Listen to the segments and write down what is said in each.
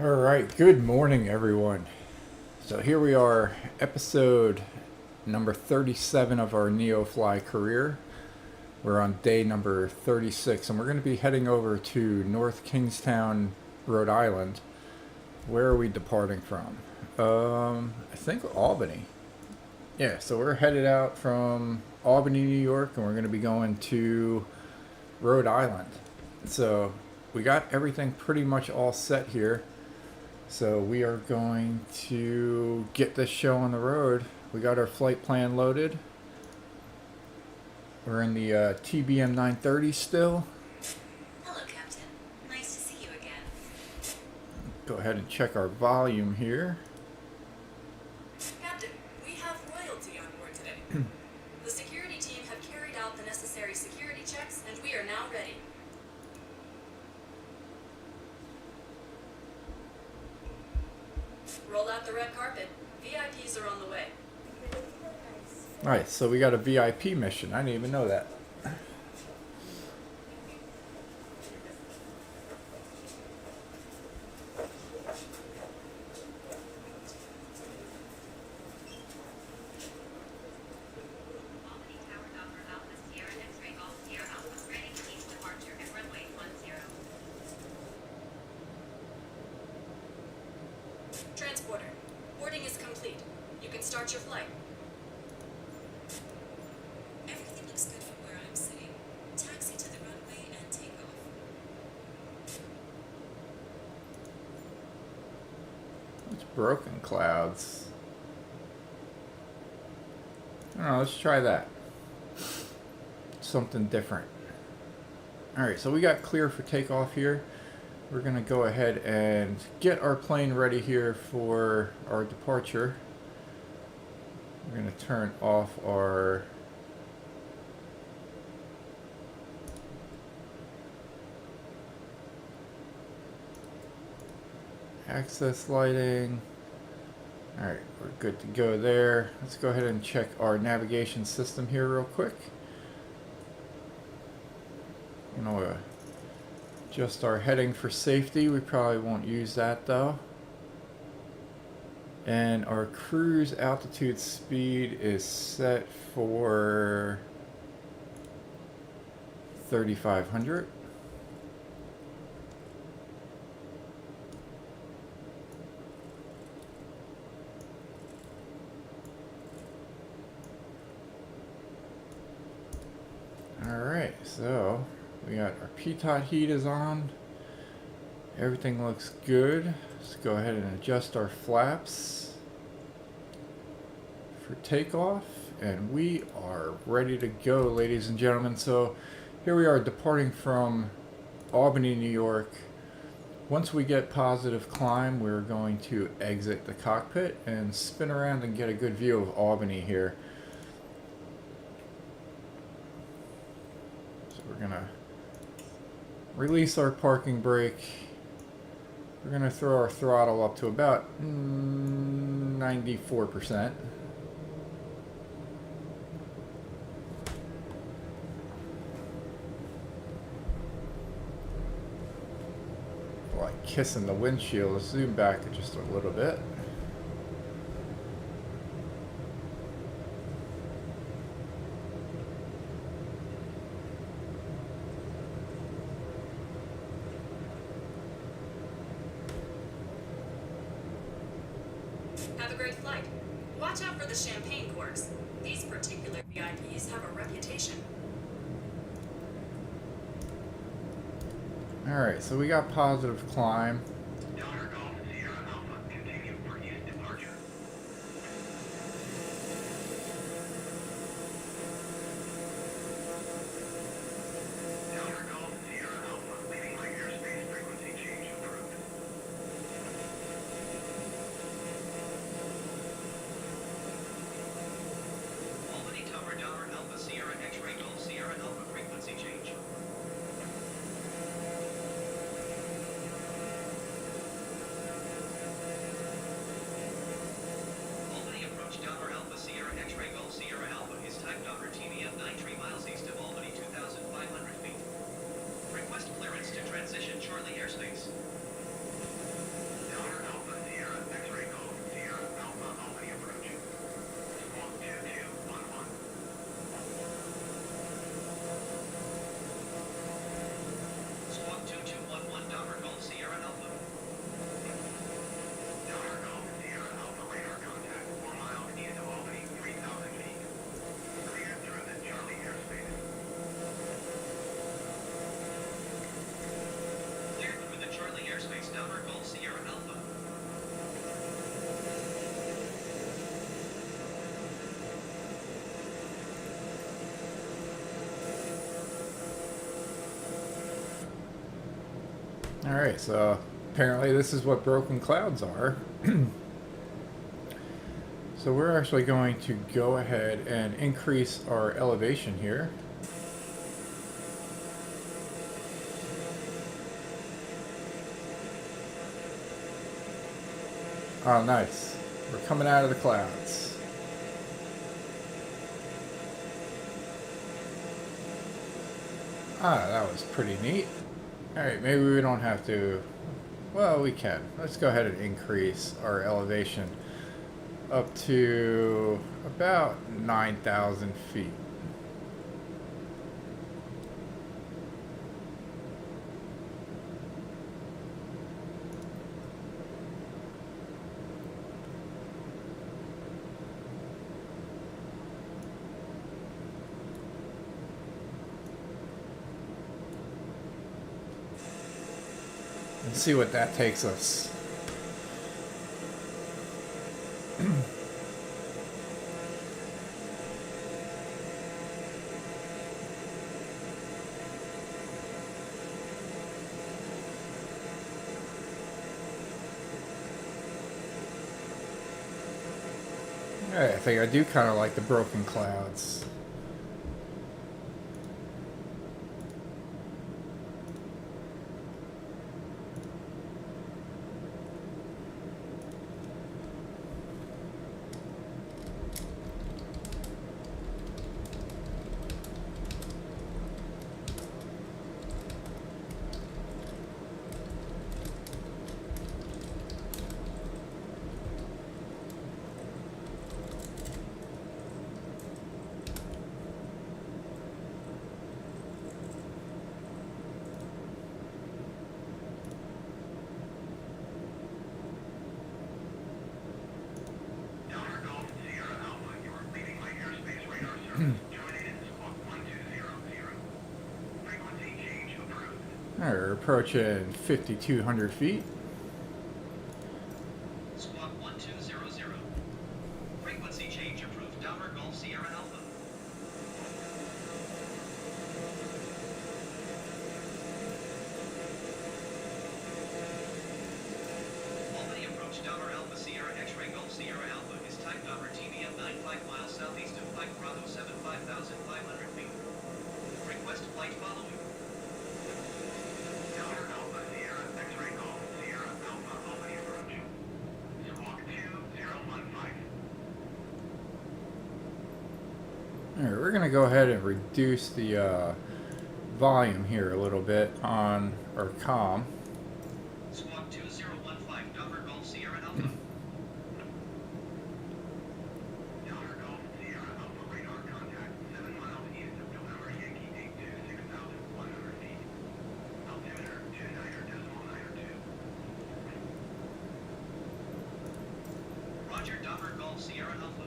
All right, good morning, everyone. So here we are, episode number 37 of our NeoFly career. We're on day number 36, and we're going to be heading over to North Kingstown, Rhode Island. Where are we departing from? I think Albany. Yeah, so we're headed out from Albany, New York, and we're going to be going to Rhode Island. So we got everything pretty much all set here. So we are going to get this show on the road. We got our flight plan loaded. We're in the TBM 930 still. Hello, Captain. Nice to see you again. Go ahead and check our volume here. Captain, we have royalty on board today. The security team have carried out the necessary security checks, and we are now ready. Roll out the red carpet. VIPs are on the way. Alright, so we got a VIP mission. I didn't even know that. Albany Tower Alpha Alpha Sierra X-ray Golf Sierra Alpha ready for east departure at runway 10. Transporter, boarding is complete. You can start your flight. Everything looks good from where I'm sitting. Taxi to the runway and take off. It's broken clouds. I don't know, let's try that. Something different. Alright, so we got clear for takeoff here. We're going to go ahead and get our plane ready here for our departure. We're going to turn off our access lighting. Alright, we're good to go there. Let's go ahead and check our navigation system here real quick. You know, just our heading for safety. We probably won't use that though. And our cruise altitude speed is set for 3,500. Alright, so we got our pitot heat is on. Everything looks good. Let's go ahead and adjust our flaps for takeoff. And we are ready to go, ladies and gentlemen. So here we are departing from Albany, New York. Once we get positive climb, we're going to exit the cockpit and spin around and get a good view of Albany here. We're gonna release our parking brake. We're gonna throw our throttle up to about 94%. Like kissing the windshield. Let's zoom back just a little bit. Have a great flight. Watch out for the champagne corks. These particular VIPs have a reputation. Alright, so we got positive climb. Delta Golf Sierra Alpha continue for east departure. Delta Golf Sierra Alpha leaving my airspace frequency change approved. Albany Tower Alpha Sierra X-ray Golf Sierra Alpha frequency change. Alright, so apparently this is what broken clouds are. So we're actually going to go ahead and increase our elevation here. Oh, nice. We're coming out of the clouds. Ah, that was pretty neat. Alright, maybe we don't have to... Well, we can. Let's go ahead and increase our elevation up to about 9,000 feet. And see what that takes us. I think I do kind of like the broken clouds. We're approaching 5,200 feet. Squawk 1200. Frequency change approved. Downward Gulf Sierra Alpha. Albany approach Downward Alpha Sierra X-ray Gulf Sierra Alpha is type Downward TBM 95 miles southeast of Flight Bravo 75,500 feet. Request flight following. Alright, we're going to go ahead and reduce the volume here a little bit on our comm. Squawk 2015 Downward Gulf Sierra Alpha. Downward Gulf Sierra Alpha radar contact 7 miles east of November Yankee 82 6,100 feet. Altimeter 29.92. Roger, Downward Gulf Sierra Alpha.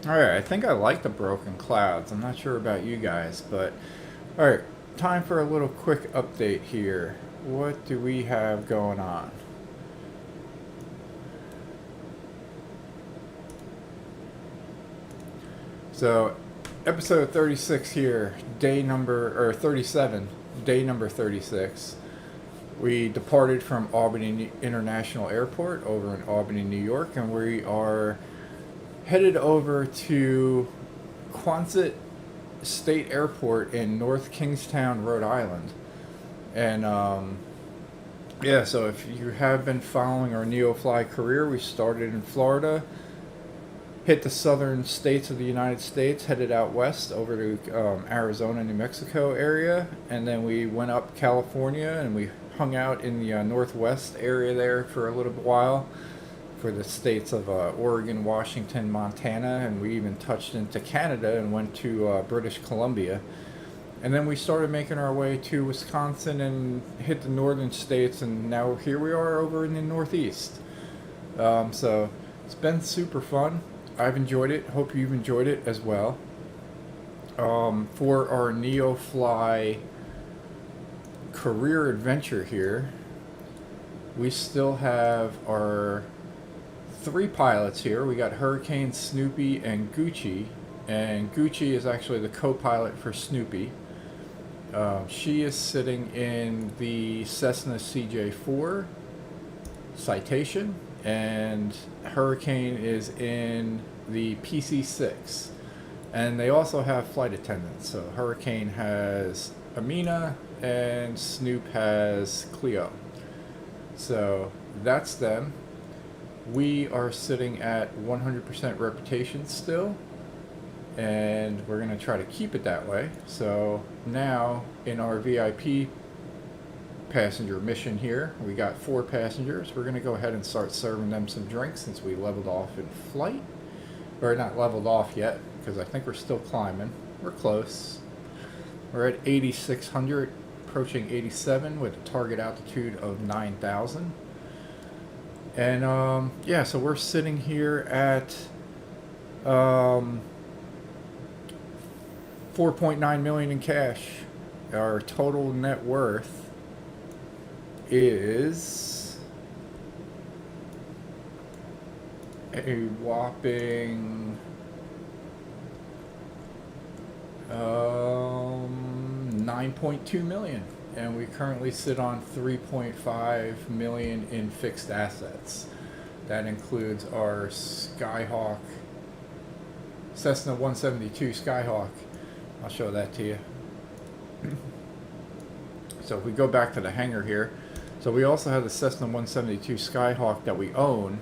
Alright, I think I like the broken clouds. I'm not sure about you guys, but alright, time for a little quick update here. What do we have going on? So, episode 36 here, day number, or 37, day number 36. We departed from Albany International Airport over in Albany, New York, and we are headed over to Quonset State Airport in North Kingstown, Rhode Island. And yeah, so if you have been following our NeoFly career, we started in Florida, hit the southern states of the United States, headed out west over to Arizona, New Mexico area, and then we went up California and we hung out in the northwest area there for a little while, for the states of Oregon, Washington, Montana, and we even touched into Canada and went to British Columbia. And then we started making our way to Wisconsin and hit the northern states, and now here we are over in the northeast. So it's been super fun. I've enjoyed it. Hope you've enjoyed it as well. For our NeoFly career adventure here, we still have our 3 pilots here. We got Hurricane, Snoopy, and Gucci. And Gucci is actually the co-pilot for Snoopy. She is sitting in the Cessna CJ4 Citation, and Hurricane is in the PC6. And they also have flight attendants. So Hurricane has Amina and Snoop has Cleo. So that's them. We are sitting at 100% reputation still, and we're going to try to keep it that way. So now in our VIP passenger mission here, we got 4 passengers. We're going to go ahead and start serving them some drinks since we leveled off in flight. Or not leveled off yet, because I think we're still climbing. We're close. We're at 8,600, approaching 87 with a target altitude of 9,000. And yeah, so we're sitting here at 4.9 million in cash. Our total net worth is a whopping 9.2 million, and we currently sit on 3.5 million in fixed assets. That includes our Skyhawk, Cessna 172 Skyhawk. I'll show that to you. So if we go back to the hangar here, so we also have the Cessna 172 Skyhawk that we own.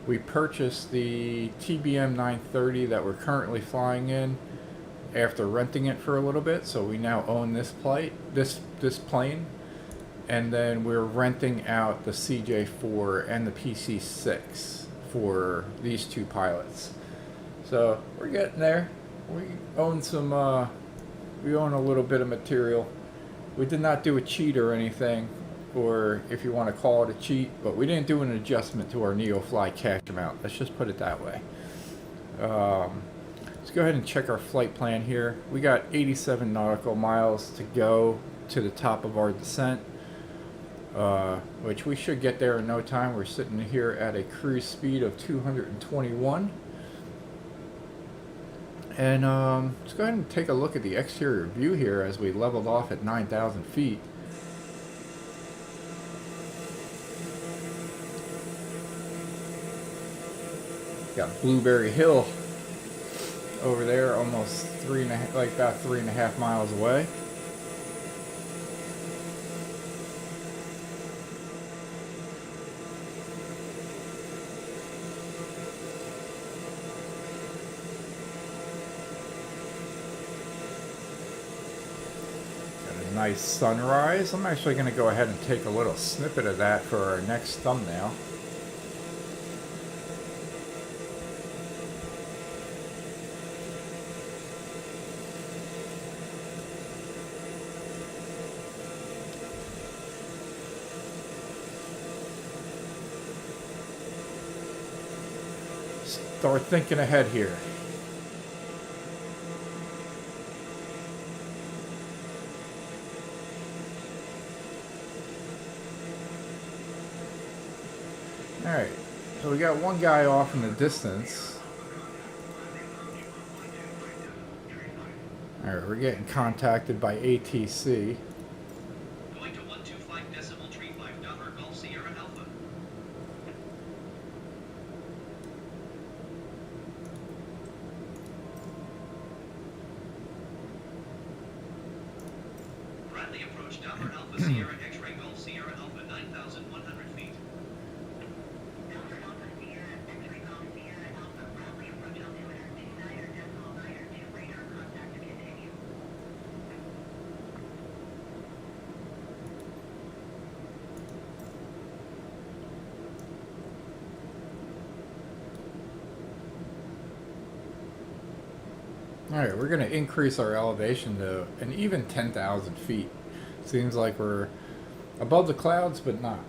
We purchased the TBM 930 that we're currently flying in after renting it for a little bit, so we now own this plane, and then we're renting out the CJ4 and the PC6 for these 2 pilots. So we're getting there. We own some, we own a little bit of material. We did not do a cheat or anything, or if you want to call it a cheat, but we didn't do an adjustment to our NeoFly cash amount. Let's just put it that way. Let's go ahead and check our flight plan here. We got 87 nautical miles to go to the top of our descent, which we should get there in no time. We're sitting here at a cruise speed of 221. And let's go ahead and take a look at the exterior view here as we leveled off at 9,000 feet. Got Blueberry Hill over there, almost about 3.5 miles away. Got a nice sunrise. I'm actually going to go ahead and take a little snippet of that for our next thumbnail. Start thinking ahead here. Alright, so we got one guy off in the distance. Alright, we're getting contacted by ATC. Going to 125.35 Delta Golf Sierra Alpha. Bradley approach Delta Alpha Sierra X-Ray Golf Sierra Alpha 9,100 feet. Delta Alpha Sierra X-Ray Golf Sierra Alpha Bradley approach altimeter 29.9 to radar contact to continue. Alright, we're going to increase our elevation to an even 10,000 feet. Seems like we're above the clouds, but not.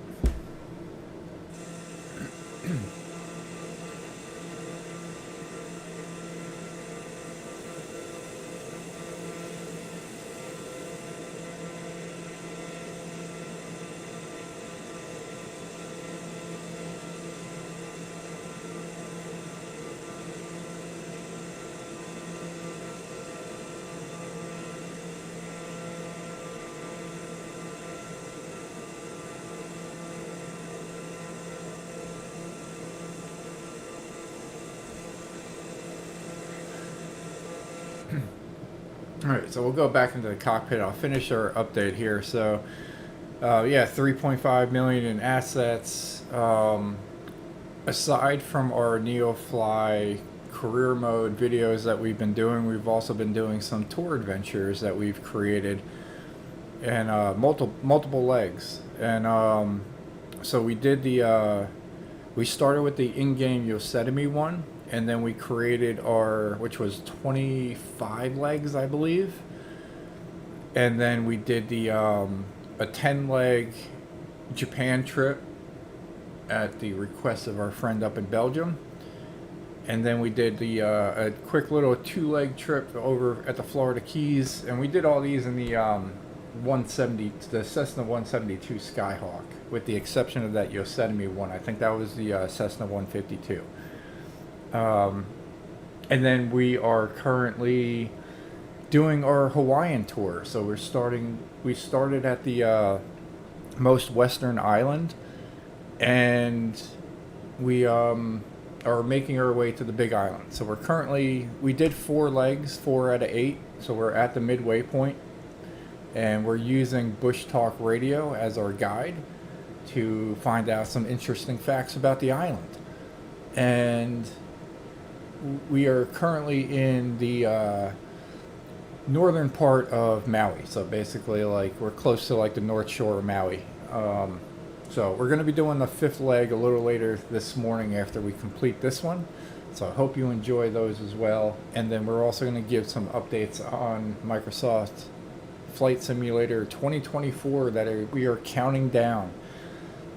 All right, so we'll go back into the cockpit. I'll finish our update here. So, yeah, 3.5 million in assets. Aside from our NeoFly career mode videos that we've been doing, we've also been doing some tour adventures that we've created, and multiple legs. And so we did we started with the in-game Yosemite one, and then we created which was 25 legs, I believe. And then we did a 10-leg Japan trip at the request of our friend up in Belgium. And then we did a quick little 2-leg trip over at the Florida Keys, and we did all these in the the Cessna 172 Skyhawk, with the exception of that Yosemite one. I think that was the Cessna 152. And then we are currently doing our Hawaiian tour. So we started at the most western island, and we are making our way to the Big Island. So we did 4 legs, 4 out of 8. So we're at the midway point, and we're using Bushtalk radio as our guide to find out some interesting facts about the island. And we are currently in the northern part of Maui. So basically, like, we're close to like the North Shore of Maui. So we're going to be doing the 5th leg a little later this morning after we complete this one. So I hope you enjoy those as well. And then we're also going to give some updates on Microsoft Flight Simulator 2024 that we are counting down.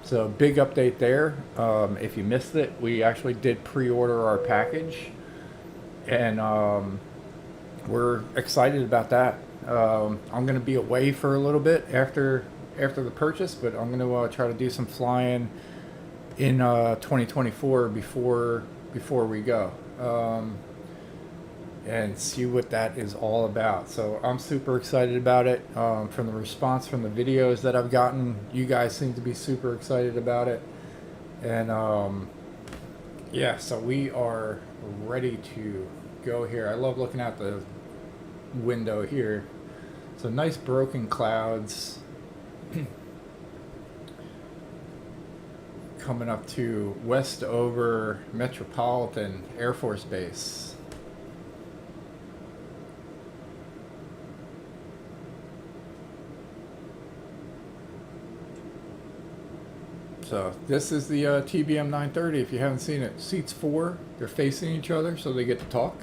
So big update there. If you missed it, we actually did pre-order our package, and we're excited about that. I'm going to be away for a little bit after the purchase, but I'm going to try to do some flying in 2024 before we go, and see what that is all about. So I'm super excited about it. From the response from the videos that I've gotten, you guys seem to be super excited about it. And yeah, so we are ready to go here. I love looking out the window here. So nice broken clouds coming up to Westover Metropolitan Air Force Base. So this is the TBM 930. If you haven't seen it, seats 4, they're facing each other so they get to talk.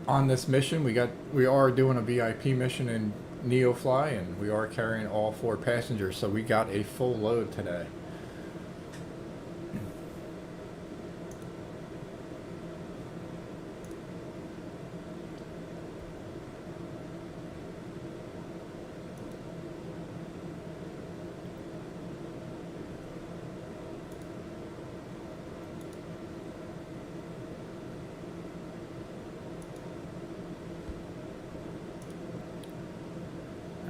On this mission, we are doing a VIP mission in NeoFly, and we are carrying all 4 passengers, so we got a full load today.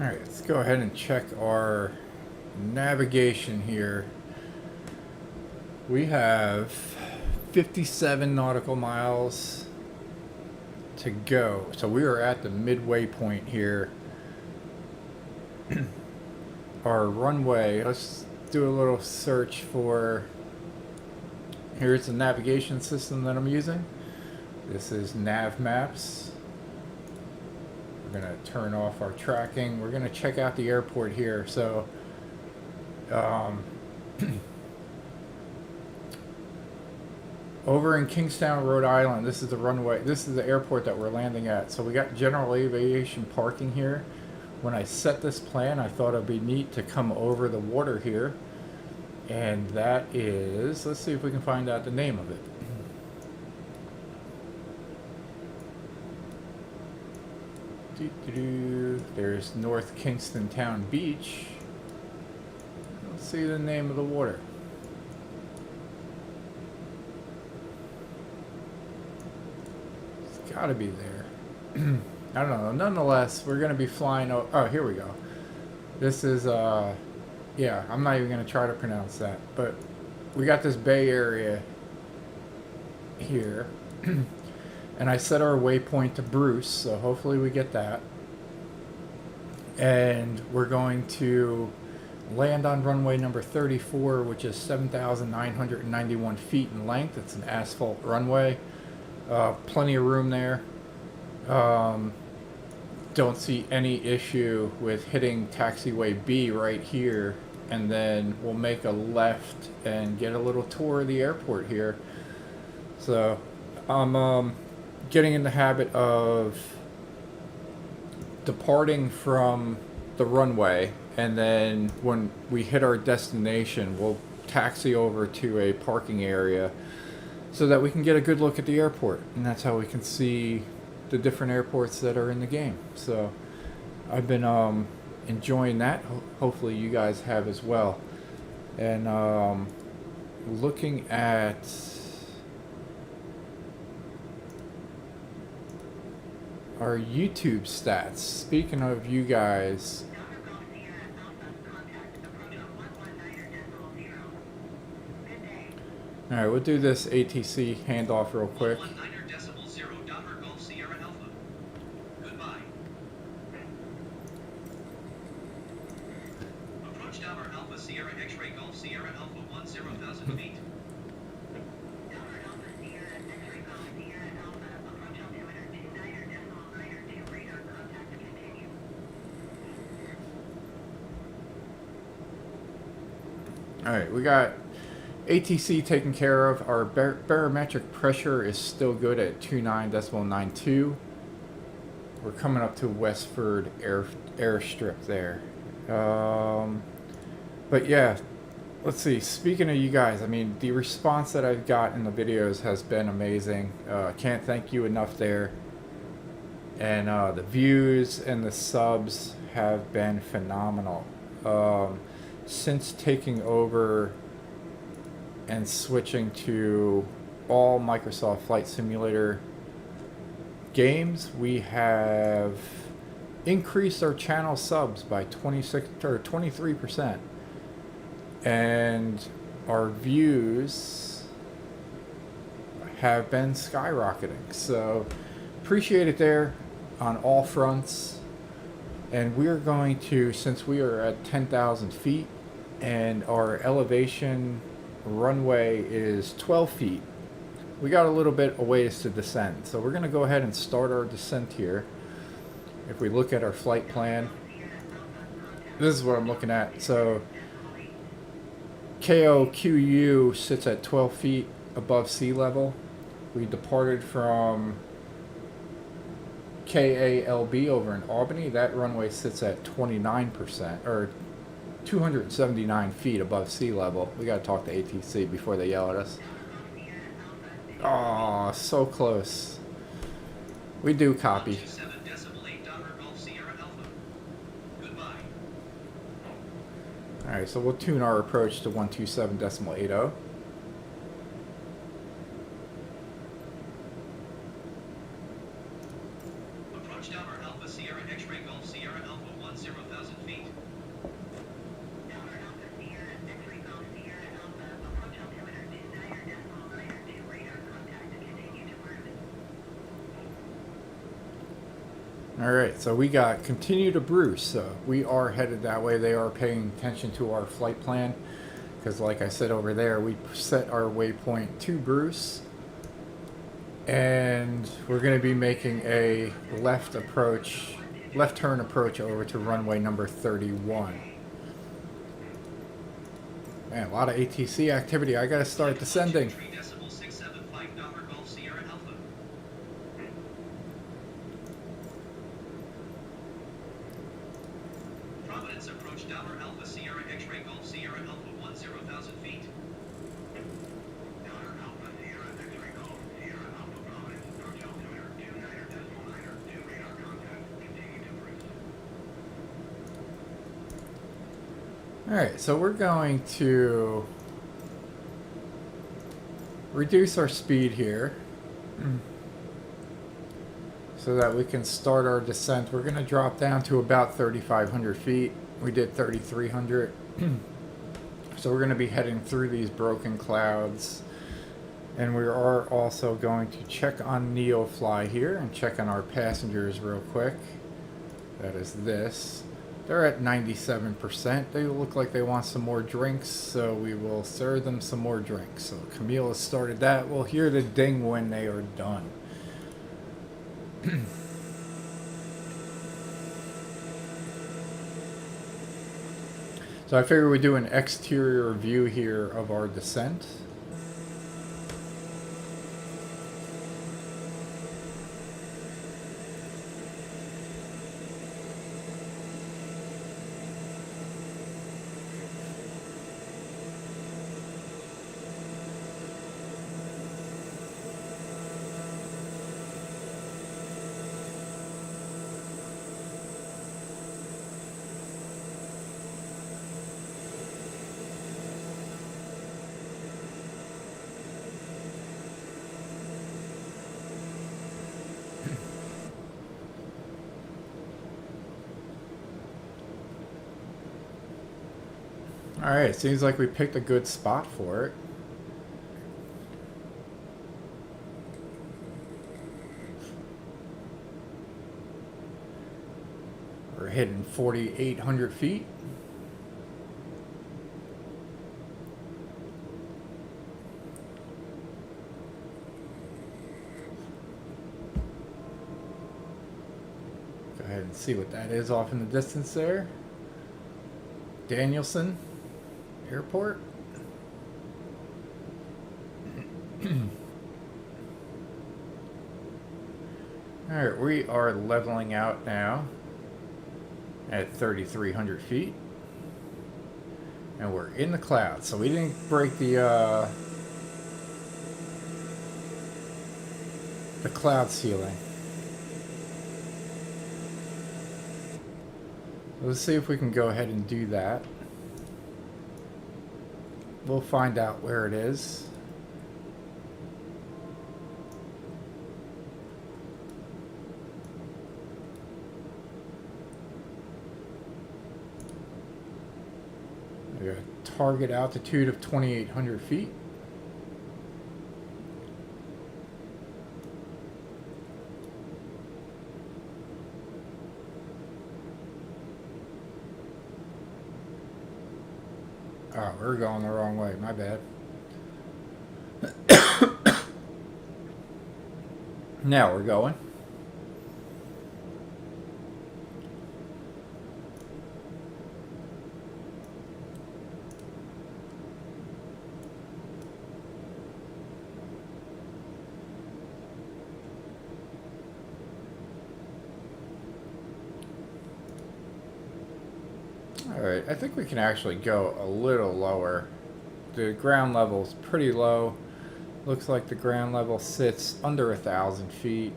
Alright, let's go ahead and check our navigation here. We have 57 nautical miles to go. So we are at the midway point here. Our runway, let's do a little search for, here's the navigation system that I'm using. This is Nav Maps. We're going to turn off our tracking. We're going to check out the airport here. So over in Kingstown, Rhode Island, this is the runway. This is the airport that we're landing at. So we got general aviation parking here. When I set this plan, I thought it'd be neat to come over the water here. And that is, let's see if we can find out the name of it. There's North Kingston Town Beach. Let's see the name of the water. It's got to be there. I don't know. Nonetheless, we're going to be flying. Oh, here we go. This is, yeah, I'm not even going to try to pronounce that. But we got this bay area here. And I set our waypoint to Bruce, so hopefully we get that. And we're going to land on runway number 34, which is 7,991 feet in length. It's an asphalt runway. Plenty of room there. Don't see any issue with hitting taxiway B right here, and then we'll make a left and get a little tour of the airport here. So I'm getting in the habit of departing from the runway, and then when we hit our destination, we'll taxi over to a parking area so that we can get a good look at the airport, and that's how we can see the different airports that are in the game. So I've been enjoying that. Hopefully you guys have as well. And looking at our YouTube stats. Speaking of you guys, all right, we'll do this ATC handoff real quick. 119.0 Denver Golf Sierra Alpha. Goodbye. Approach Tower Alpha Sierra X-Ray Golf Sierra Alpha 10,000 feet. All right, we got ATC taken care of. Our barometric pressure is still good at 29.92. We're coming up to Westford airstrip there. But yeah, let's see. Speaking of you guys, I mean, the response that I've got in the videos has been amazing. Can't thank you enough there. And the views and the subs have been phenomenal. Since taking over and switching to all Microsoft Flight Simulator games, we have increased our channel subs by 23%, and our views have been skyrocketing. So appreciate it there on all fronts. And we're going to, since we are at 10,000 feet and our elevation runway is 12 feet, we got a little bit of ways to descend. So we're going to go ahead and start our descent here. If we look at our flight plan, this is what I'm looking at. So KOQU sits at 12 feet above sea level. We departed from KALB over in Albany. That runway sits at 29%, or 279 feet above sea level. We got to talk to ATC before they yell at us. Oh, so close. We do copy. 127.8 Denver Golf Sierra Alpha. Goodbye. Alright, so we'll tune our approach to 127.80. Approach Tower Alpha Sierra X-Ray Golf Sierra Alpha 10,000 feet. Alright, so we got continue to Bruce. So we are headed that way. They are paying attention to our flight plan, because like I said over there, we set our waypoint to Bruce, and we're going to be making a left turn approach over to runway number 31. Man, a lot of ATC activity. I got to start descending. 3.675 Denver Golf Sierra Alpha. Providence approach Denver Alpha Sierra X-Ray Golf Sierra Alpha 10,000 feet. Alright, so we're going to reduce our speed here so that we can start our descent. We're going to drop down to about 3,500 feet. We did 3,300. So we're going to be heading through these broken clouds And we are also going to check on NeoFly here and check on our passengers real quick. That is this. They're at 97%. They look like they want some more drinks, so we will serve them some more drinks. So Camille has started that. We'll hear the ding when they are done. So I figure we do an exterior view here of our descent. Alright, seems like we picked a good spot for it. We're hitting 4,800 feet. Go ahead and see what that is off in the distance there. Danielson Airport. Alright, we are leveling out now at 3,300 feet. And we're in the clouds, so we didn't break the cloud ceiling. Let's see if we can go ahead and do that. We'll find out where it is. We got a target altitude of 2,800 feet. Oh, we're going the wrong way. My bad. Now we're going. Alright, I think we can actually go a little lower. The ground level is pretty low. Looks like the ground level sits under 1,000 feet.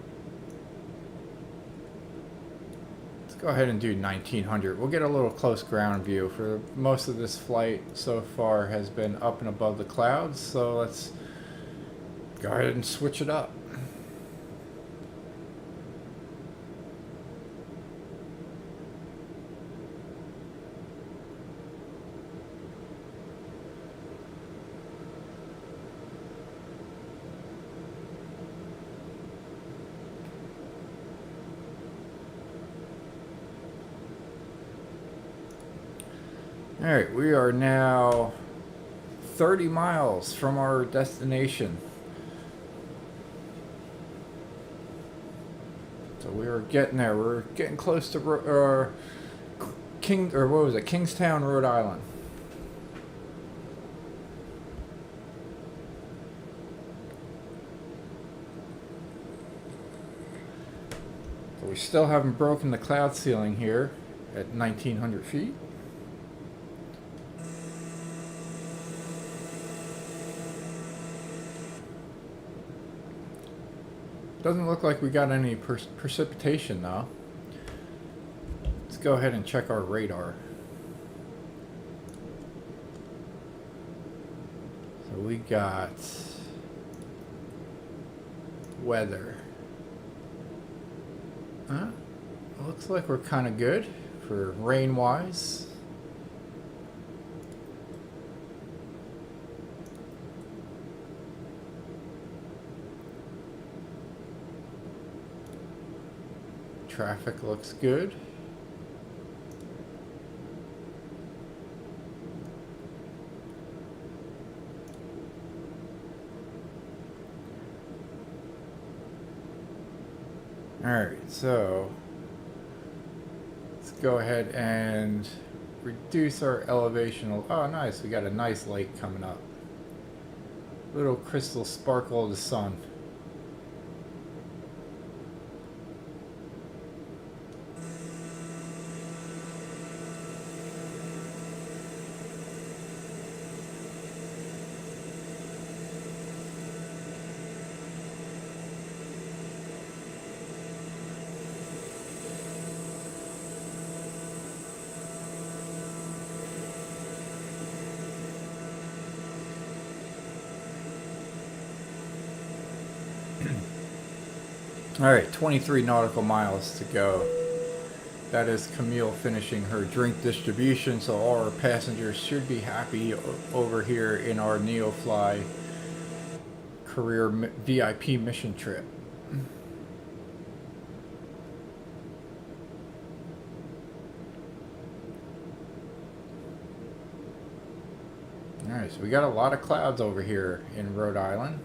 Let's go ahead and do 1,900. We'll get a little close ground view. For most of this flight so far has been up and above the clouds, so let's go ahead and switch it up. Alright, we are now 30 miles from our destination. So we are getting there. We're getting close to Kingstown, Rhode Island. So we still haven't broken the cloud ceiling here at 1,900 feet. Doesn't look like we got any precipitation though. Let's go ahead and check our radar. So we got weather. Looks like we're kind of good for rain wise. traffic looks good. Alright, so let's go ahead and reduce our elevation. Oh, nice. We got a nice lake coming up. Little crystal sparkle of the sun. Alright, 23 nautical miles to go. That is Camille finishing her drink distribution, so all our passengers should be happy over here in our NeoFly career VIP mission trip. Alright, so we got a lot of clouds over here in Rhode Island.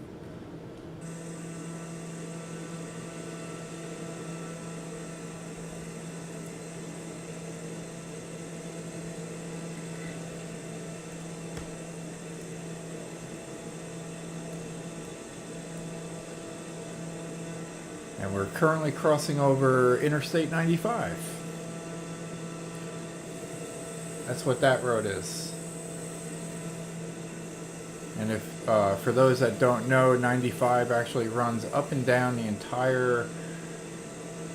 And we're currently crossing over Interstate 95. That's what that road is. And if, for those that don't know, 95 actually runs up and down the entire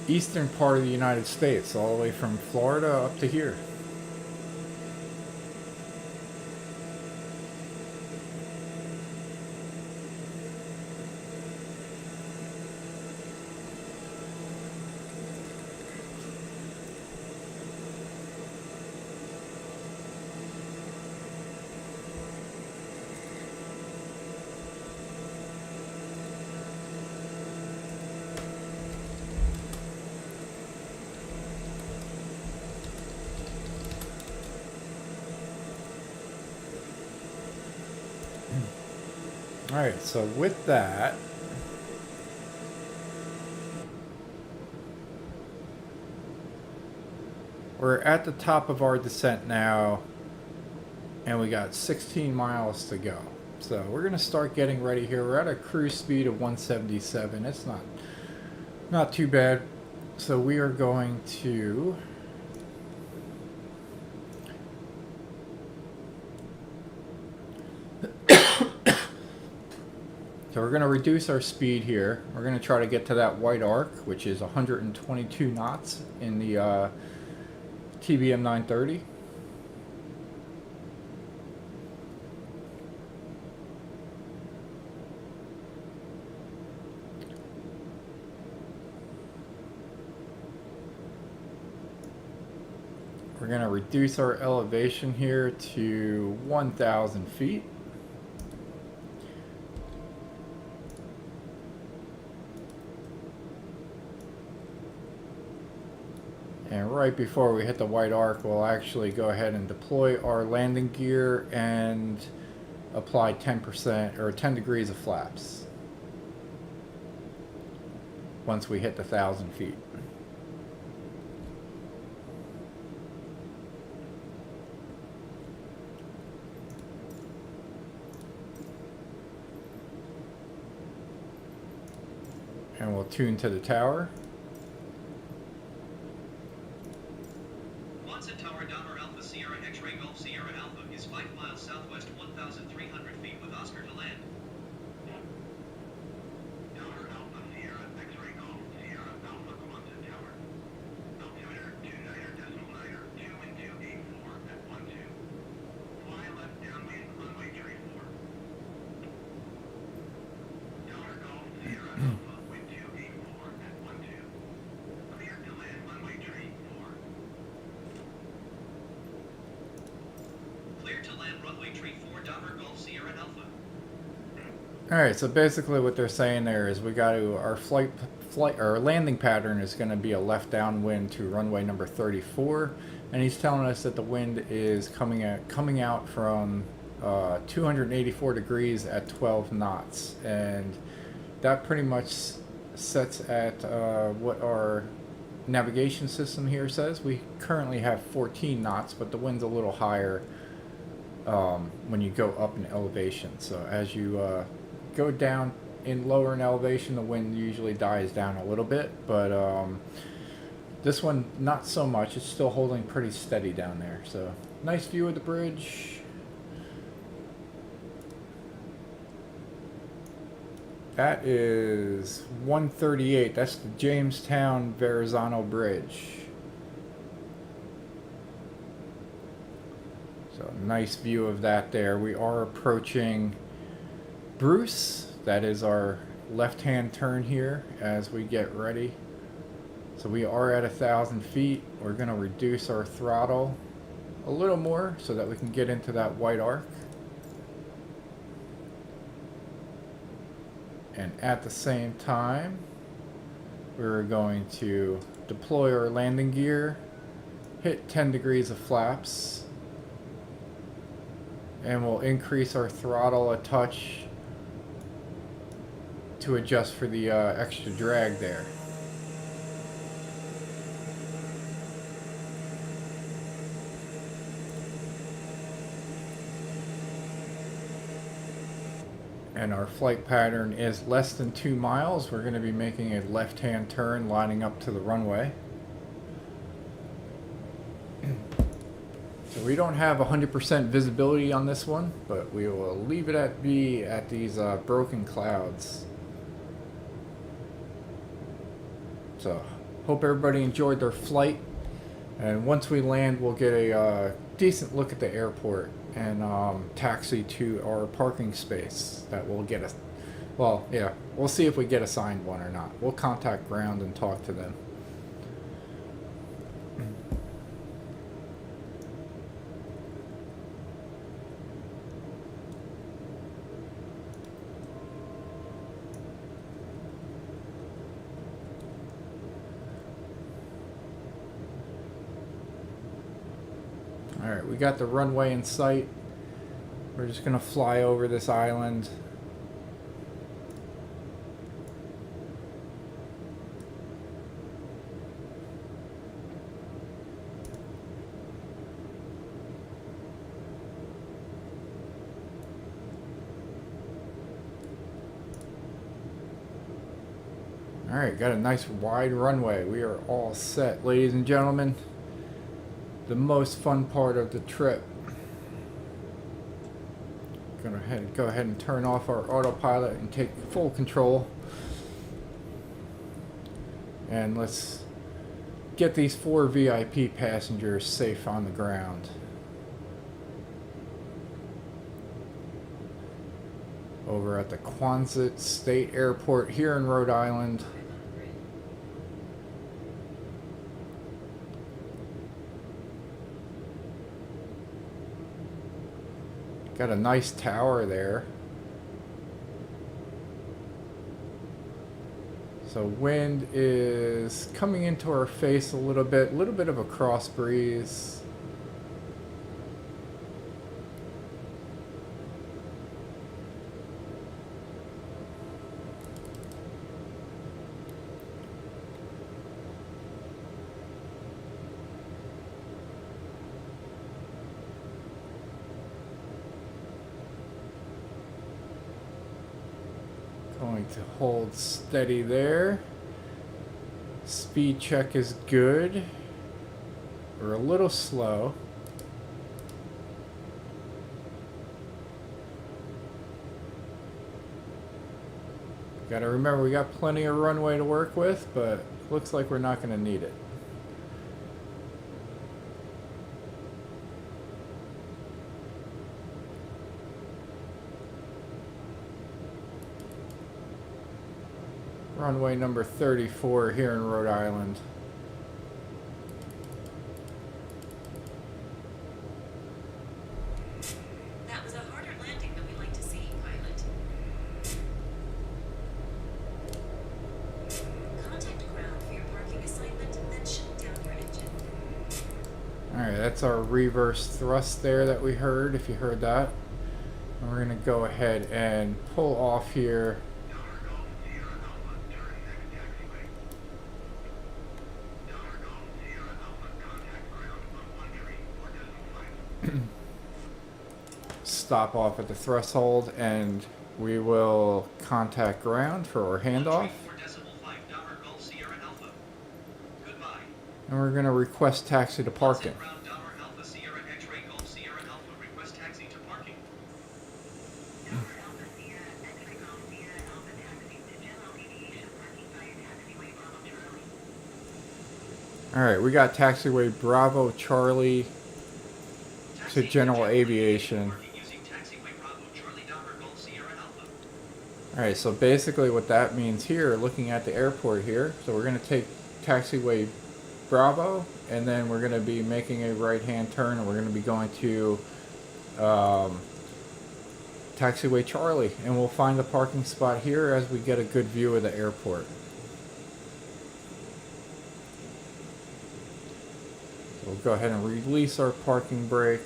eastern part of the United States, all the way from Florida up to here. Alright, so with that, we're at the top of our descent now, and we got 16 miles to go. So we're going to start getting ready here. We're at a cruise speed of 177. It's not too bad. So we are going to So we're going to reduce our speed here. We're going to try to get to that white arc, which is 122 knots in the TBM 930. We're going to reduce our elevation here to 1,000 feet. And right before we hit the white arc, we'll actually go ahead and deploy our landing gear and apply 10% or 10 degrees of flaps once we hit the 1,000 feet. And we'll tune to the tower. Quonset Tower, Donner Alpha Sierra X-Ray Golf Sierra Alpha is 5 miles southwest, 1,300 feet with Oscar to land. Donner Alpha Sierra X-Ray Golf Sierra Alpha Quonset Tower. Altimeter 29.9 2 and 284 at 12. Fly left downwind runway 34. Donner Golf Sierra Alpha wind 284 at 12. Clear to land runway 34. Clear to land runway tree 4, Donner Golf Sierra Alpha. Alright, so basically what they're saying there is we got to, our flight or landing pattern is going to be a left downwind to runway number 34, and he's telling us that the wind is coming out from 284 degrees at 12 knots, and that pretty much sets at what our navigation system here says. We currently have 14 knots, but the wind's a little higher when you go up in elevation. So as you go down in lower in elevation, the wind usually dies down a little bit, but this one not so much. It's still holding pretty steady down there. So nice view of the bridge. That is 138. That's the Jamestown Verrazano Bridge. So nice view of that there. We are approaching Bruce. That is our left-hand turn here as we get ready. So we are at 1,000 feet. We're going to reduce our throttle a little more so that we can get into that white arc. And at the same time, we're going to deploy our landing gear, hit 10 degrees of flaps, and we'll increase our throttle a touch to adjust for the extra drag there. And our flight pattern is less than 2 miles. We're going to be making a left-hand turn lining up to the runway. So we don't have 100% visibility on this one, but we will leave it at be at these broken clouds. So hope everybody enjoyed their flight. And once we land, we'll get a decent look at the airport and taxi to our parking space that will get us. Well, yeah, we'll see if we get assigned one or not. We'll contact ground and talk to them. Alright, we got the runway in sight. We're just going to fly over this island. Alright, got a nice wide runway. We are all set, ladies and gentlemen. The most fun part of the trip. Gonna go ahead and turn off our autopilot and take full control. And let's get these 4 VIP passengers safe on the ground. Over at the Quonset State Airport here in Rhode Island. Got a nice tower there. So wind is coming into our face a little bit of a cross breeze. Going to hold steady there. Speed check is good. We're a little slow. Gotta remember we got plenty of runway to work with, but looks like we're not gonna need it. Runway number 34 here in Rhode Island. That was a harder landing than we like to see, pilot. That's our reverse thrust there that we heard, if you heard that. And we're going to go ahead and pull off here. Tower Golf Sierra Alpha, turn next taxiway. Tower Golf Sierra Alpha, contact ground on 13 4.5. Stop off at the threshold, and we will contact ground for our handoff. 4.5 Tower Golf Sierra Alpha. Goodbye. And we're going to request taxi to parking. Quonset ground Tower Alpha Sierra X-ray Golf Sierra Alpha. Request taxi to parking. Tower Alpha Sierra, X-ray Golf Sierra Alpha, taxi to general aviation parking via taxiway Bravo Charlie. Alright, we got taxiway Bravo Charlie to Taxi general aviation. parking using taxiway Bravo Charlie Tower Golf Sierra Alpha. Alright, so basically what that means here, looking at the airport here, so we're going to take taxiway Bravo, and then we're going to be making a right-hand turn, and we're going to be going to taxiway Charlie, and we'll find the parking spot here as we get a good view of the airport. So we'll go ahead and release our parking brake.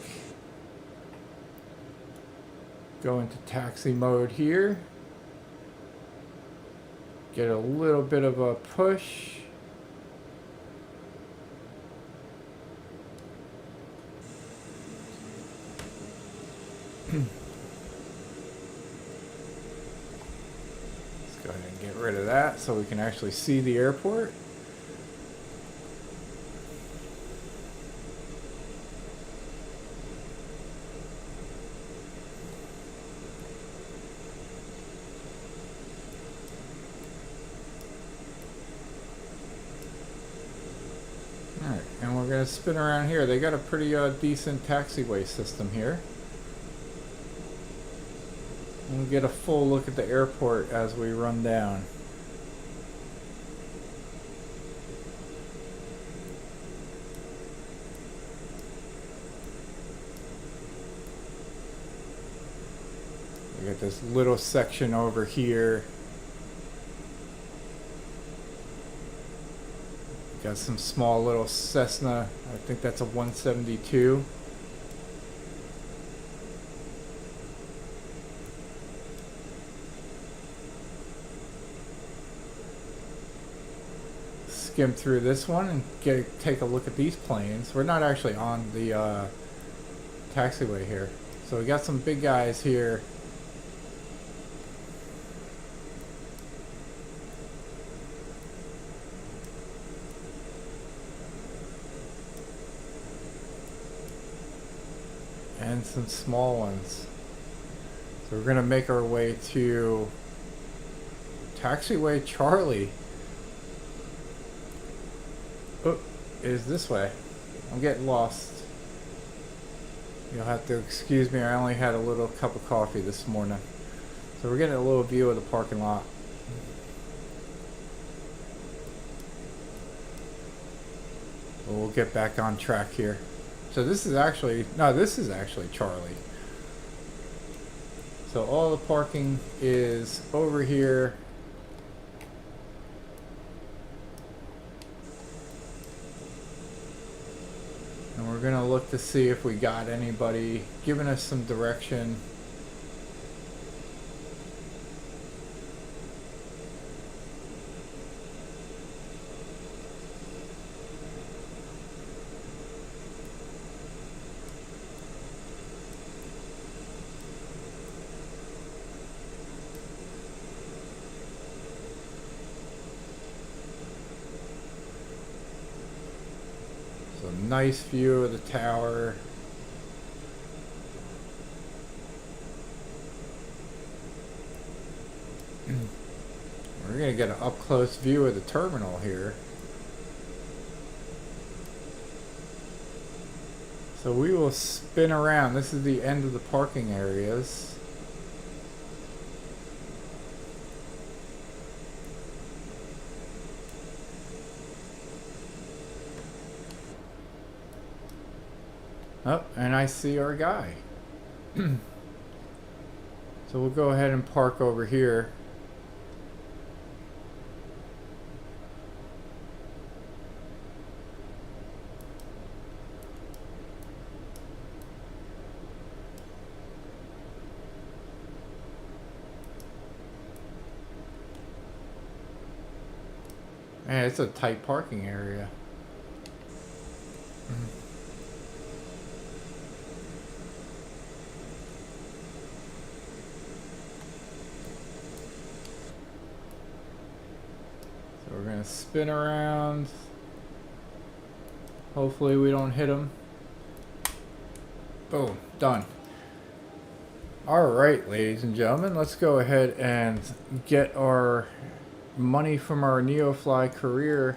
Go into taxi mode here. Get a little bit of a push. Let's go ahead and get rid of that so we can actually see the airport. Alright, and we're going to spin around here. They got a pretty decent taxiway system here. We'll get a full look at the airport as we run down. We got this little section over here. Got some small little Cessna. I think that's a 172. Skim through this one and take a look at these planes. We're not actually on the taxiway here, so we got some big guys here. And some small ones. So we're gonna make our way to taxiway Charlie. Oh, it is this way. I'm getting lost. You'll have to excuse me, I only had a little cup of coffee this morning. So we're getting a little view of the parking lot. We'll get back on track here. So this is actually, no, this is actually Charlie. So all the parking is over here. And we're gonna look to see if we got anybody giving us some direction. Nice view of the tower. We're gonna get an up close view of the terminal here. So we will spin around. This is the end of the parking areas. Oh, and I see our guy. So we'll go ahead and park over here. Man, it's a tight parking area. So we're gonna spin around. Hopefully we don't hit them. Boom, done. Alright, ladies and gentlemen, let's go ahead and get our money from our NeoFly career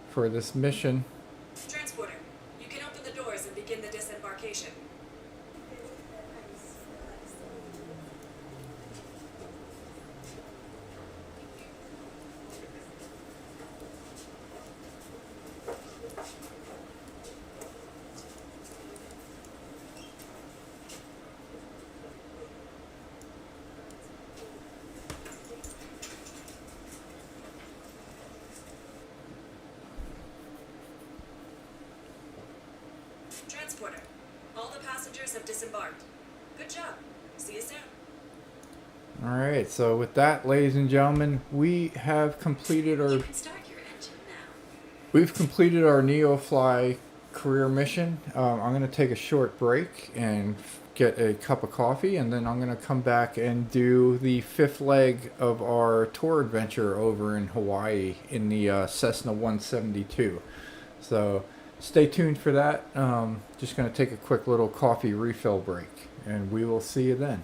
for this mission. Transporter, you can open the doors and begin the disembarkation. Transporter, all the passengers have disembarked. Good job. See you soon. Alright, so with that, ladies and gentlemen, we have completed our You can start your engine now. We've completed our NeoFly career mission. I'm going to take a short break and get a cup of coffee, and then I'm going to come back and do the fifth leg of our tour adventure over in Hawaii in the Cessna 172. So stay tuned for that. Just going to take a quick little coffee refill break, and we will see you then.